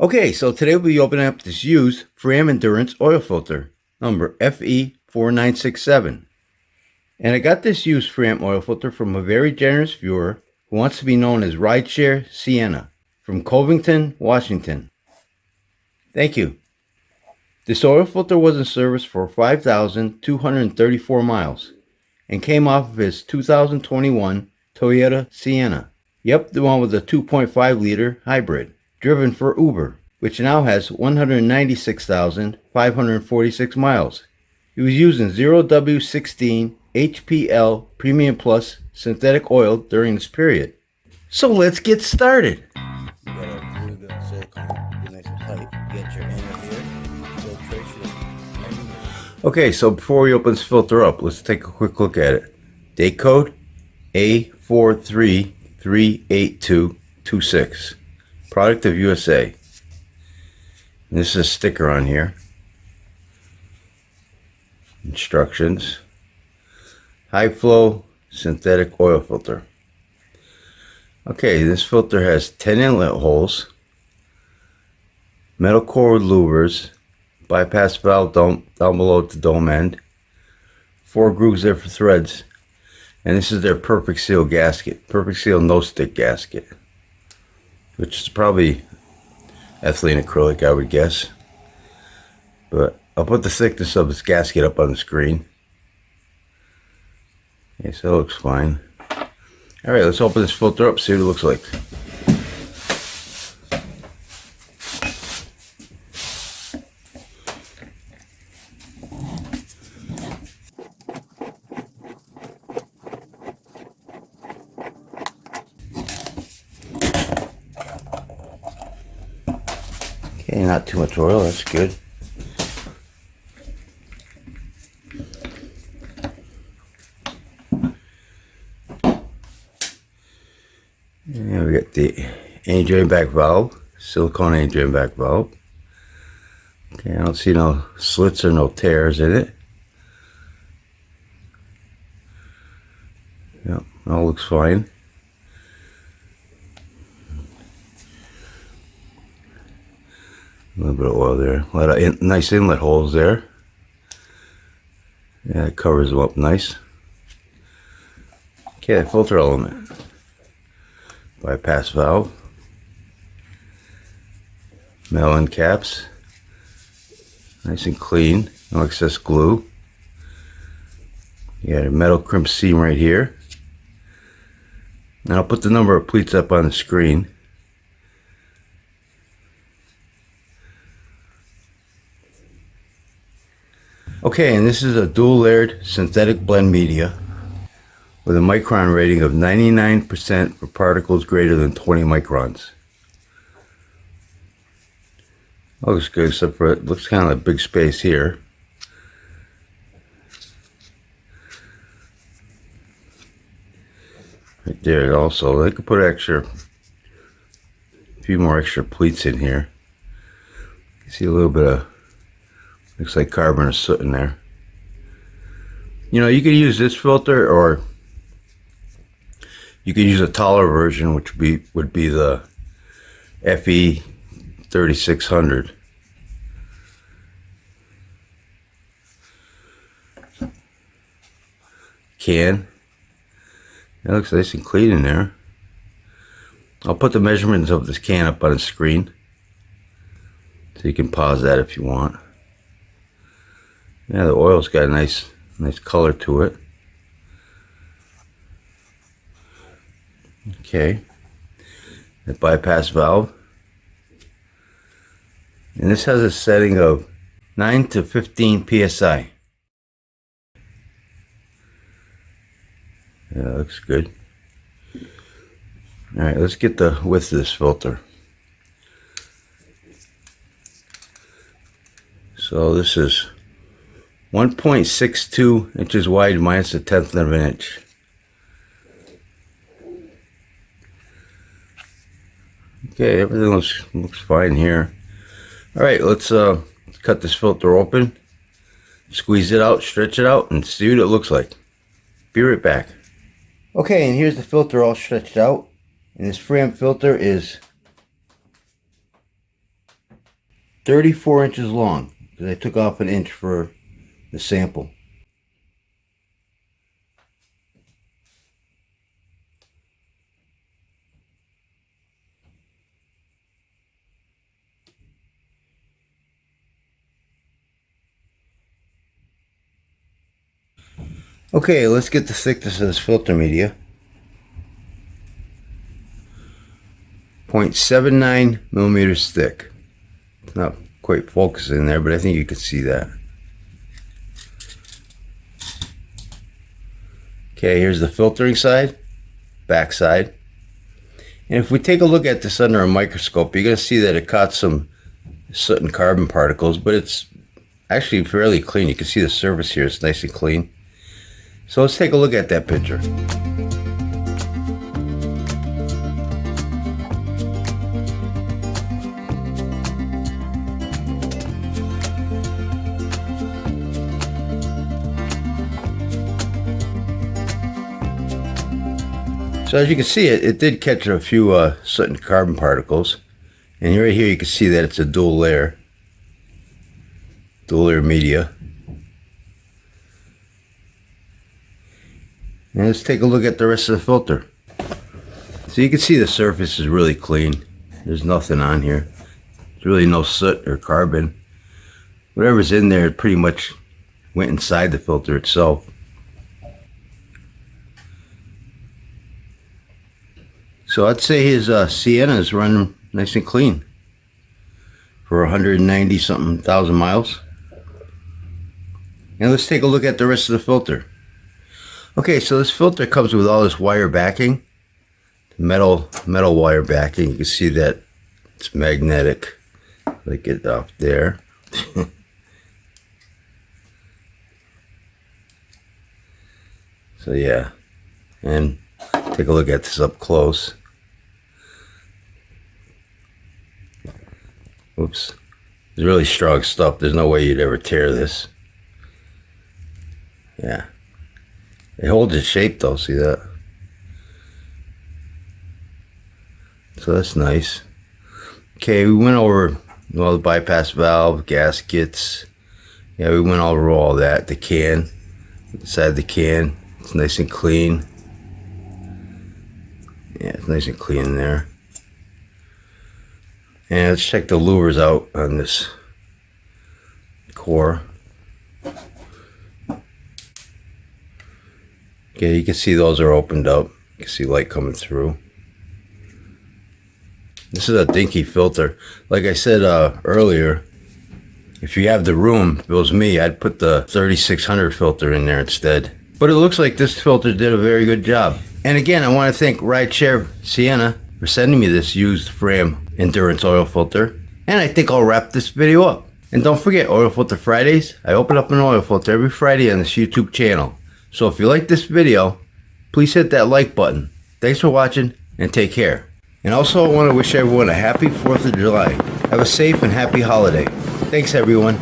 Okay, so today we'll be opening up this used Fram Endurance oil filter, number FE4967. And I got this used Fram oil filter from a very generous viewer who wants to be known as Rideshare Sienna from Covington, Washington. Thank you. This oil filter was in service for 5,234 miles and came off of his 2021 Toyota Sienna. Yep, the one with the 2.5 liter hybrid, driven for Uber, which now has 196,546 miles. He was using 0W16 HPL Premium Plus synthetic oil during this period. So let's get started. You gotta glue the silicone, get nice and tight, get your end here, filtration. Okay, so before we open this filter up, let's take a quick look at it. Date code A4338226. Product of USA. And this is a sticker on here. Instructions. High flow synthetic oil filter. Okay, this filter has 10 inlet holes, metal core with louvers, bypass valve down below at the dome end, 4 grooves there for threads, and this is their perfect seal gasket, perfect seal no stick gasket, which is probably ethylene acrylic, I would guess. But I'll put the thickness of this gasket up on the screen. Okay, so it looks fine. Alright, let's open this filter up, see what it looks like. Okay, not too much oil, that's good. And we got the drain back valve, silicone drain back valve. Okay, I don't see no slits or no tears in it. Yep, all looks fine. A little bit of oil there. A lot of nice inlet holes there. Yeah, it covers them up nice. Okay, the filter element. Bypass valve. Metal end caps. Nice and clean. No excess glue. You got a metal crimp seam right here. And I'll put the number of pleats up on the screen. Okay, and this is a dual layered synthetic blend media with a micron rating of 99% for particles greater than 20 microns. Looks good, except for it looks kind of like a big space here. Right there also. They could put a few more extra pleats in here. You see a little bit of, looks like carbon or soot in there. You know, you could use this filter, or you could use a taller version, which would be the FE3600. Can. It looks nice and clean in there. I'll put the measurements of this can up on the screen, so you can pause that if you want. Yeah, the oil's got a nice color to it. Okay, the bypass valve, and this has a setting of 9 to 15 psi. Yeah, that looks good. All right, let's get the width of this filter. So this is 1.62 inches wide minus a 1/10 of an inch. Okay, everything looks fine here. All right, let's cut this filter open, squeeze it out, stretch it out, and see what it looks like. Be right back. Okay, and here's the filter all stretched out. And this Fram filter is 34 inches long, because I took off an inch for the sample. Okay, let's get the thickness of this filter media. 0.79 millimeters thick. It's not quite focusing there, but I think you can see that. Okay, here's the filtering side, back side. And if we take a look at this under a microscope, you're going to see that it caught some soot and carbon particles, but it's actually fairly clean. You can see the surface here is nice and clean. So let's take a look at that picture. So as you can see, it did catch a few soot and carbon particles. And right here you can see that it's a dual layer media. And let's take a look at the rest of the filter. So you can see the surface is really clean. There's nothing on here. There's really no soot or carbon. Whatever's in there pretty much went inside the filter itself. So I'd say his Sienna is running nice and clean for 190 something thousand miles. And let's take a look at the rest of the filter. Okay, so this filter comes with all this wire backing, metal wire backing. You can see that it's magnetic. Like it up there. So yeah, and take a look at this up close. Oops, it's really strong stuff. There's no way you'd ever tear this. Yeah. It holds its shape though, see that? So that's nice. Okay, we went over all the bypass valve, gaskets. Yeah, we went over all that. The can, inside the can, it's nice and clean. Yeah, it's nice and clean in there. And let's check the louvers out on this core. Okay, you can see those are opened up. You can see light coming through. This is a dinky filter. Like I said earlier, if you have the room, if it was me, I'd put the 3600 filter in there instead. But it looks like this filter did a very good job. And again, I want to thank Rideshare Sienna for sending me this used Fram endurance oil filter. And I think I'll wrap this video up. And don't forget, Oil Filter Fridays. I open up an oil filter every Friday on this YouTube channel. So if you like this video, please hit that like button. Thanks for watching and take care. And also I want to wish everyone a happy 4th of July. Have a safe and happy holiday. Thanks everyone.